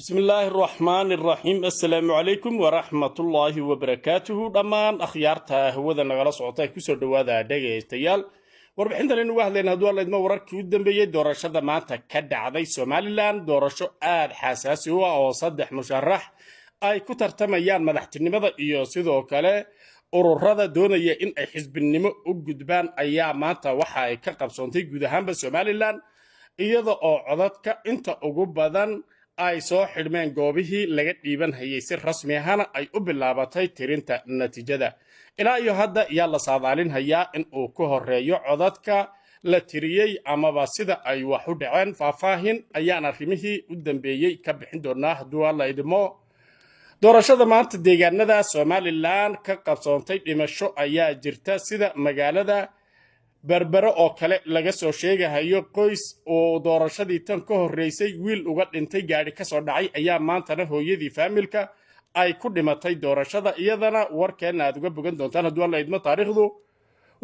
بسم الله الرحمن الرحيم السلام عليكم ورحمة الله وبركاته دمان أخيارتا هودا نغلا سعوتا كسر دوادا dhegaystayaal warbixintan inu wahdayna haduu la idmo wararkii u dambeeyay doorashada maanta ka dhacday Somaliland doorasho aad xasaasi u ah oo saddex musharax ay ku tartamayaan madaxtinimada iyo sidoo kale ururada doonaya in ay xisbinimo u gudbaan ayaa maanta waxa ay ka qabsoontay guud ahaanba Somaliland iyada oo codadka inta ugu badan ay soo xidhmeen goobihii laga dhiiban hayay si rasmi ahana ay u bilaabatay tirinta natiijada ilaa iyo hadda yaa la saadaalin hayaa in uu ku horeeyo codadka la tiriyey amaba sida ay wax u dhaceen faahfaahin ayaan arrimihii u dambeeyey ka bixin doonaa hadduu alla idmo doorashada maanta deegaanada Somaliland ka qabsoontay dhimasho ayaa jirta sida magaalada berbero oo kale laga soo sheegayo qoys oo doorashadii tan ka horeysay wiil uga dhintay gaari ka soo dhacay ayaa maantana hooyadii faamilka ay ku dhimatay doorashada iyadana warkeena aad uga bogan doontaan hadduu alla idmo taariikhdu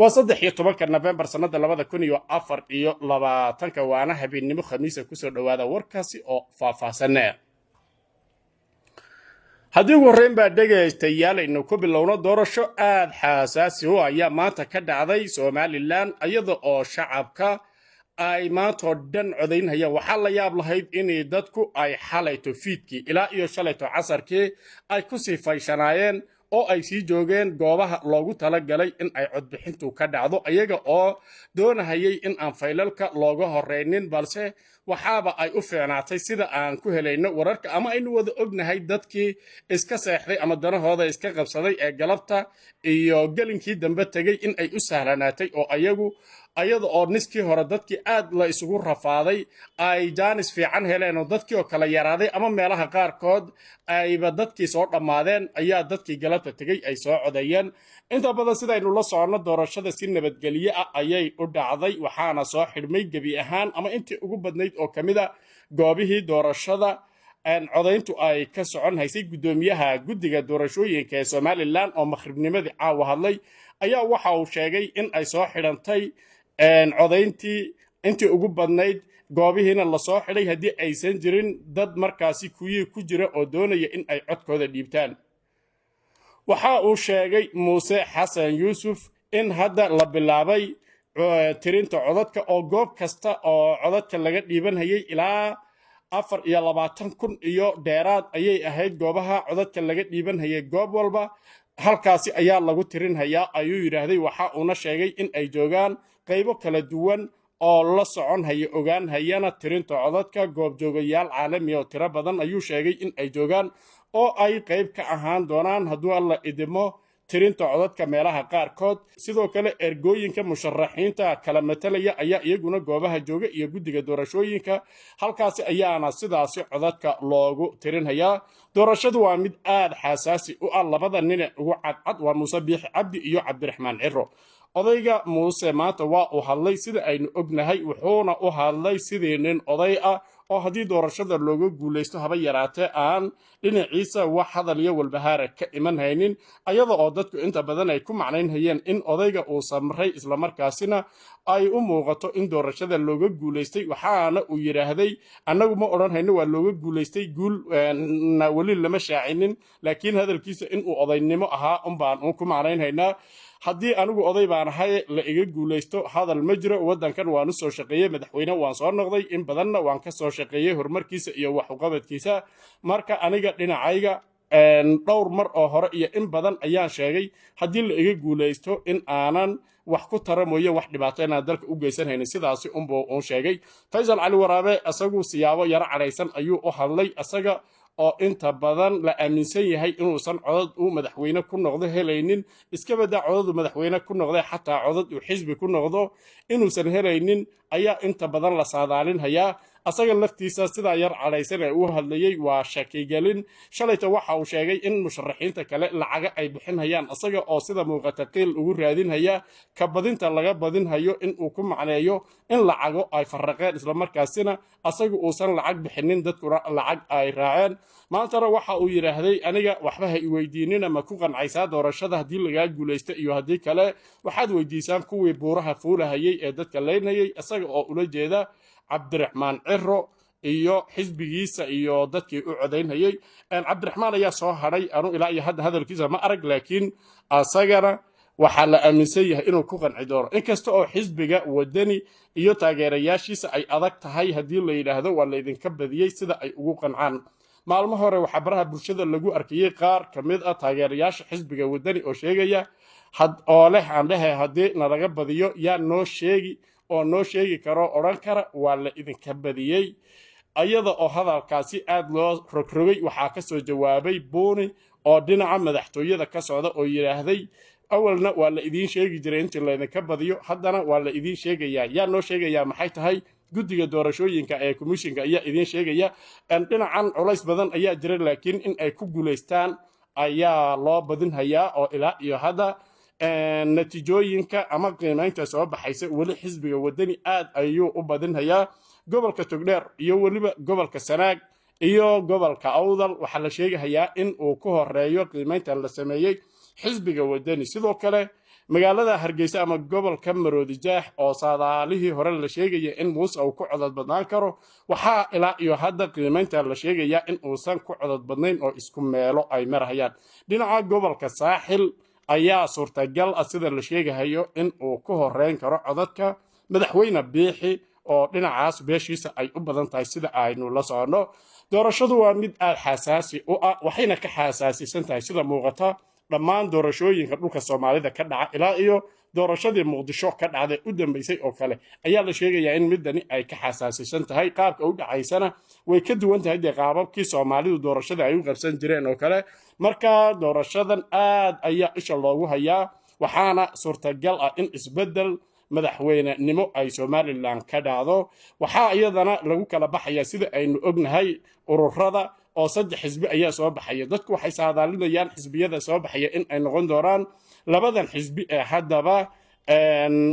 waa 13 November sanada 2024 waana habeenimo khamiis ku soo dhawaada warkaasi oo faahfaahsan haddii ugu horreyn baa dhegaystayaal aynu ku bilowno doorasho aad xasaasi u ayaa maanta ka dhacday Somaliland iyada oo shacabka ay maanta dhan codaynayaan waxaa la yaab lahayd in dadku ay xalayto fiidkii ilaa iyo shalayto casarkii ay ku sii fayshanayeen oo ay sii joogeen goobaha loogu talagalay in ay codbixintu ka dhacdo ayaga oo doonayay in aan faylalka looga horeynin balse waxaaba ay u fiicnaatay sida aan ku helayno wararka ama aynu wada ognahay dadkii iska seexday ama danahooda iska qabsaday ee galabta iyo gelinkii dambe tagay in ay u sahlanaatay oo ayada oo niskii hore dadkii aad la isugu rafaaday ay jaanis fiican heleen oo dadkii oo kala yaraaday ama meelaha qaarkood ayba dadkii soo dhammaadeen ayaa dadkii galabta tagay ay soo codayeen inta badan sidaynu la socono doorashada si nabadgelyo ah ayay u dhacday waxaana soo xidhmay gebi ahaan ama intii ugu badnayd oo kamida goobihii doorashada codayntu ay ka socon haysay gudoomiyaha guddiga doorashooyinka ee Somaliland oo makhribnimadii caawa hadlay ayaa waxa uu sheegay in ay soo xidhantay codayntii intii ugu badnayd goobihiina la soo xidhay haddii aysan jirin dad markaasi kuwii ku jira oo doonaya in ay codkooda dhiibtaan waxa uu sheegay Muuse Xasan Yuusuf in hadda la bilaabay tirinta codadka oo goob kasta oo codadka laga dhiiban hayay ilaa 24,000 iyo dheeraad ayay ahayd goobaha codadka laga dhiiban hayay goob walba halkaasi ayaa lagu tirin hayaa ayuu yiraahday waxa uuna sheegay in ay joogaan qaybo kala duwan oo la socon haya ogaan hayana tirinta codadka goob joogayaal caalami oo tiro badan ayuu sheegay in ay joogaan oo ay qayb ka ahaan doonaan hadduu alla idimo tirinta codadka meelaha qaarkood sidoo kale ergooyinka musharaxiinta kala matalaya ayaa iyaguna goobaha jooga iyo guddiga doorashooyinka halkaasi ayaana sidaasi codadka loogu tirin hayaa doorashadu waa mid aad xasaasi u ah labada nin ugu cadcad waa Muuse Biixi Cabdi iyo Cabdiraxmaan Ciro odayga Muuse maanta waa uu hadlay sida aynu ognahay wuxuuna u hadlay sidii nin oday ah oo haddii doorashada looga guuleysto haba yaraatee aan dhinaciisa wax hadal iyo walbahaara ka iman haynin ayada oo dadku inta badan ay ku macnayn hayeen in odayga uu samray isla markaasina ay u muuqato in doorashada looga guuleystay waxaana uu yiraahday annagu ma oran hayno waa looga guuleystay guul wali lama shaacinin laakiin hadalkiisa in uu odaynimo ahaa baan ku macnayn haynaa haddii anigu oday baan ahay la iga guuleysto hadal ma jiro wadankan waan u soo shaqeeyay madaxweyne waan soo noqday in badanna waan ka soo shaqeeyay horumarkiisa iyo wax u qabadkiisa marka aniga dhinacayga dhowr mar oo hore iyo in badan ayaan sheegay haddii la iga guuleysto in aanan wax ku taramoyo wax dhibaato inaan dalka u geysan haynin sidaasi uu sheegay Faysal Cali Waraabe asagu siyaabo yara cadhaysan ayuu u hadlay asaga oo inta badan la aaminsan yahay inuusan codad uu madaxweyne ku noqdo helaynin iska bada codad madaxweyne ku noqday xataa codad uu xisbi ku noqdo inuusan helaynin ayaa inta badan la saadaalin hayaa asaga laftiisa sida yar cadhaysan ee uu hadlayay waa shakigelin shalayta waxa uu sheegay in musharaxiinta kale lacaga ay bixin hayaan asaga oo sida muuqata qiil ugu raadin haya ka badinta laga badin hayo in uu ku macneeyo in lacago ay farraqeen isla markaasina asaga uusan lacag bixinin dadkuna lacag ay raaceen maantana waxa uu yiraahday aniga waxba ha i weydiinina ma ku qancaysaa doorashada haddii laga guuleysto iyo haddii kale waxaad weydiisaan kuwii buuraha fuulahayay ee dadka leynayay asaga oo ula jeeda Cabdiraxmaan Ciro iyo xisbigiisa iyo dadkii u codaynayay cabdiraxmaan ayaa soo hadhay anu ilaa iyo hadda hadalkiisa ma arag laakiin asagana waxaa la aaminsan yahay inuu ku qanci doono inkasta oo xisbiga wadani iyo taageerayaashiisa ay adag tahay haddii la yidhaahdo waa laydinka badiyey sida ay ugu qancaan maalmo hore waxaa baraha bulshada lagu arkayey qaar ka mid ah taageerayaasha xisbiga wadani oo sheegaya oo leh aan dhehe haddii nalaga badiyo yaa noo sheegi oo noo sheegi karo odhan kara waa la idinka badiyey ayada oo hadalkaasi aad loo rogrogay waxaa ka soo jawaabay buuni oo dhinaca madaxtooyada ka socda oo yidhaahday awalna waa la idiin sheegi jiray intii laydinka badiyo haddana waa la idiin sheegayaa yaa noo sheegayaa maxay tahay guddiga doorashooyinka ee komishinka ayaa idiin sheegaya dhinacan culays badan ayaa jira laakiin in ay ku guulaystaan ayaa loo badinhayaa oo ilaa iyo hadda natiijooyinka ama qiimaynta soo baxaysa weli xisbiga wadani aad ayuu u badinhayaa gobolka togdheer iyo weliba gobolka sanaag iyo gobolka awdal waxaa la sheegahayaa in uu ku horeeyo qiimayntan la sameeyey xisbiga wadani sidoo kale magaalada hargeysa ama gobolka maroodijaax oo saadaalihii hore la sheegaya in muuse uu ku codod badnaan karo waxaa ilaa iyo hadda qiimaynta la sheegayaa in uusan ku codod badnayn oo isku meelo ay marahayaan dhinaca gobolka saaxil ayaa suurtagal ah sida la sheegahayo in uu ku horeyn karo codadka madaxweyne biixi oo dhinacaas beeshiisa ay u badan tahay sida aynu la soconno doorashadu waa mid aad xasaasi u ah waxayna ka xasaasisan tahay sida muuqata dhammaan doorashooyinka dhulka soomaalida ka dhaca ilaa iyo doorashadii muqdisho ka dhacday u dambeysay oo kale ayaa la sheegayaa in midani ay ka xasaasisan tahay qaabka u dhacaysana way ka duwan tahay dee qaababkii soomaalidu doorashada ay u qabsan jireen oo kale marka doorashadan aad ayaa isha loogu hayaa waxaana suurtagal ah in isbeddel madaxweynenimo ay somalilan ka dhacdo waxaa iyadana lagu kala baxayaa sida aynu ognahay ururada oo 3 xisbi ayaa soo baxaya dadku waxay saadaalinayaan xisbiyada soo baxaya in ay noqon doonaan labadan xisbi ee haddaba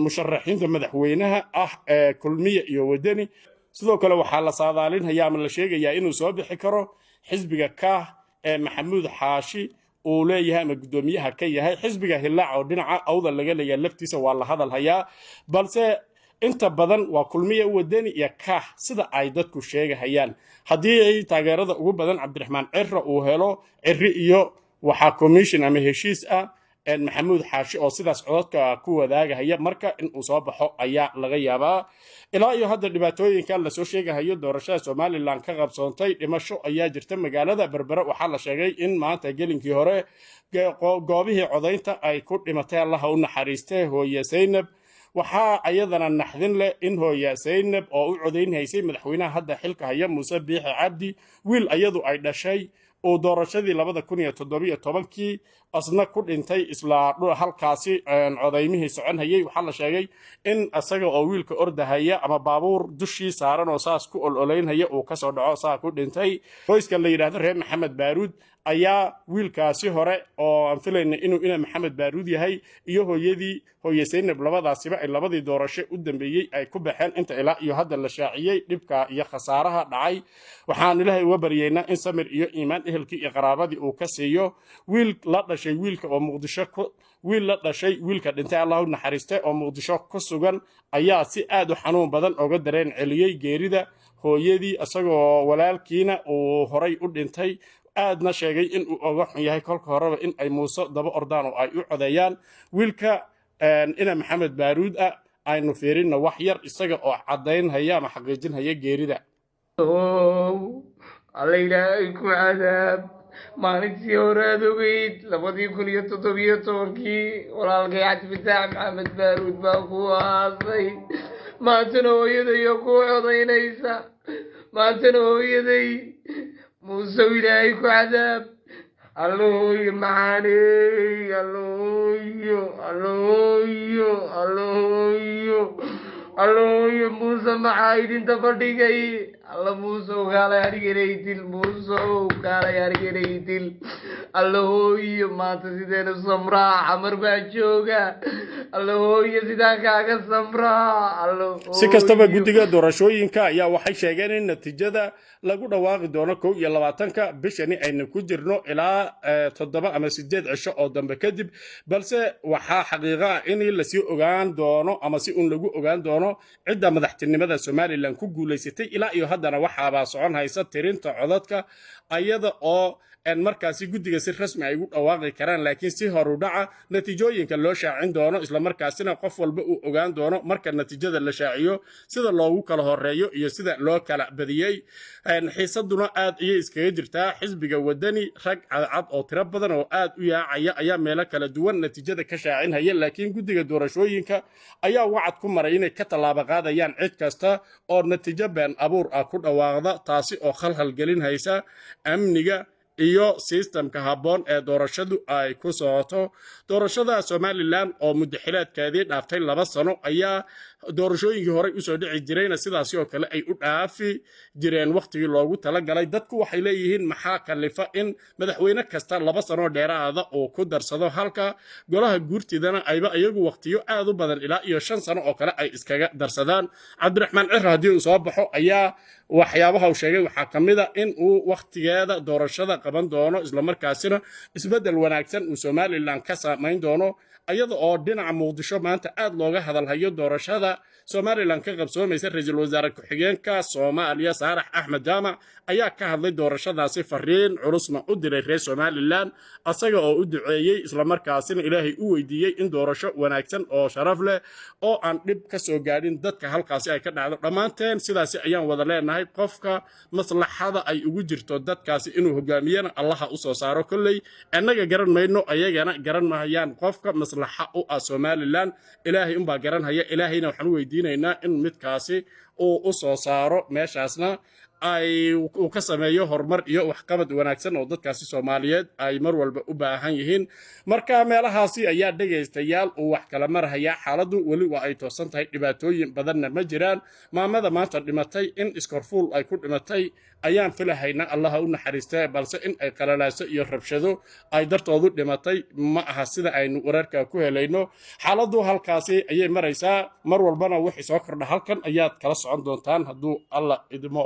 musharaxiinta madaxweynaha ah ee kulmiye iyo wadani sidoo kale waxaa la saadaalinhayaa ama la sheegayaa inuu soo bixi karo xisbiga kaah ee maxamuud xaashi uu leeyahay ama guddoomiyaha ka yahay xisbiga hillaac oo dhinaca awda laga leeyahay laftiisa waa la hadal hayaa balse inta badan waa kulmiye wadani iyo kaah sida ay dadku sheegahayaan haddii ay taageerada ugu badan cabdiraxmaan cirra uu helo cirri iyo waxaa commission ama heshiis ah maxamuud xaashi oo sidaas codadka ku wadaagahaya marka in uu soo baxo ayaa laga yaabaa ilaa iyo hadda dhibaatooyinka lasoo sheegahayo doorashada somalilan ka qabsoontay dhimasho ayaa jirta magaalada berbere waxaa la sheegay in maanta gelinkii hore goobihii codaynta ay ku dhimatay allaha u naxariistay hooye saynab waxaa ayadana naxdin leh in hooye saynab oo u codaynhaysay madaxweynaha hadda xilka haya muuse biixi cabdi wiil ayadu ay dhashay uu doorashadii 2017 asna ku dhintay isla halkaasi codaymihii soconhayay waxaa la sheegay in asaga oo wiilka ordahaya ama baabuur dushii saaran oo saas ku ololeynhaya uu kasoo dhaco saa ku dhintay qoyska la yidhaahdo reer maxamed baaruud ayaa wiilkaasi hore oo aan filayna inuu ina maxamed baaruud yahay iyo hooyadii hooye saynab labadaasiba ay labadii doorasho u dambeeyey ay ku baxeen inta ilaa iyo hadda la shaaciyey dhibka iyo khasaaraha dhacay waxaan ilaahay uga baryeynaa in samir iyo iimaan ehelkii iyo qaraabadii uu ka siiyo wiil la dhashay wiilka oo muqdisho wiil la dhashay wiilka dhintay allahu naxariistay oo muqdisho ku sugan ayaa si aad u xanuun badan oga dareen celiyey geerida hooyadii isagoo walaalkiina uu horay u dhintay aadna sheegay in uu oga xun yahay kolka horeba in ay muuse daba ordaan oo ay u codeeyaan wiilka ina maxamed baaruud ah aynu fiirinna wax yar isaga oo caddaynhaya ama xaqiijinhaya geerida alla ilaahay ku cadaab maalintii hore aad ogeyd 2017 walaalkay cabdifitaax maxamed baaruud baa ku aasay maantana hooyadayo ku codaynaysa maantana hooyaday muuse ilaahay ku cadaab allooyo macaaney allooyo muuse maxaa idinta fadhigay alla muuse kaalay harganaytil muuse kaalay harganaytil allahooyo maanta sideenu samraa xamar baa jooga allahooyo sidaan kaaga samraa si kastaba guddiga doorashooyinka ayaa waxay sheegeen in natiijada lagu dhawaaqi doono 21 bishani aynu ku jirno ilaa 7 ama 8 cisho oo dambe kadib balse waxaa xaqiiqo ah in la sii ogaan doono ama si lagu ogaan doono cidda madaxtinimada Soomaaliland ku guuleysatay ilaa iyo hadda haddana waxaabaa socon haysa tirinta codadka ayada oo markaasi guddiga si rasmi ay ugu dhawaaqi karaan laakiin si horu dhaca natiijooyinka loo shaacin doono isla markaasina qof walba uu ogaan doono marka natiijada la shaaciyo sida loogu kala horeeyo iyo sida loo kala badiyey xiisaduna aad ayay iskaga jirtaa xisbiga wadani rag cadcad oo tiro badan oo aad u yaacaya ayaa meelo kala duwan natiijada ka shaacinhaya laakiin guddiga doorashooyinka ayaa wacad ku maray inay ka tallaabo qaadayaan cid kasta oo natiijo been abuur ah ku dhawaaqda taasi oo khalkhal gelin haysa amniga iyo sistamka habboon ee doorashadu ay ku socoto doorashada Somaliland oo muddaxilaadkeedii dhaaftay 2 sano ayaa doorashooyinkii hore u soo dhici jirayna sidaas oo kale ay u dhaafi jireen waqtigii loogu talagalay dadku waxay leeyihiin maxaa kalifa in madaxweyne kasta 2 sano dheeraada oo ku darsado halka golaha guurtidana ayba iyagu waqtiyo aad u badan ilaa iyo 5 sano oo kale ay iskaga darsadaan Cabdiraxmaan Cir hadii uu soo baxo ayaa waxyaabaha uu sheegay waxa kamida in uu waqtigeeda doorashada qaban doono isla markaasina isbedel wanaagsan uu Somaliland ka saameyn doono ayada oo dhinaca Muqdisho maanta aad looga hadalhayo doorashada Somaliland ka qabsoomaysa ra'iisul wasaare ku-xigeenka Soomaaliya Saarax Axmed Jaamac ayaa ka hadlay doorashadaasi fariin culusna u diray reer Somaliland asaga oo u duceeyay isla markaasina Ilaahay u weydiiyay in doorasho wanaagsan oo sharaf leh oo aan dhib ka soo gaadhin dadka halkaasi ay ka dhacdo dhamaanteen sidaas ayaan wada leenahay qofka maslaxada ay ugu jirto dadkaasi inuu hogaamiyana Allah u soo saaro kullay annaga garan mayno ayagana garan mahayaan qofka maslaxa u ah Somaliland Ilaahay un baa garan haya Ilaahayna waxaan weydiinaynaa in midkaasi uu u soo saaro meeshaasna ay uu ka sameeyo horumar iyo waxqabad wanaagsan oo dadkaasi Soomaaliyeed ay mar walba u baahan yihiin marka meelahaasi ayaa dhageystayaal uu wax kala marhaya xaaladdu wali waa ay toosan tahay dhibaatooyin badanna ma jiraan maamada maanta dhimatay in iskorfuul ay ku dhimatay ayaan filahaynaa Allah u naxariistay balse in ay qalalaaso iyo rabshado ay dartoodu dhimatay ma aha sida aynu wararka ku helayno xaaladdu halkaasi ayay maraysaa mar walbana wixii soo kordha halkan ayaad kala socon doontaan hadduu Allah idmo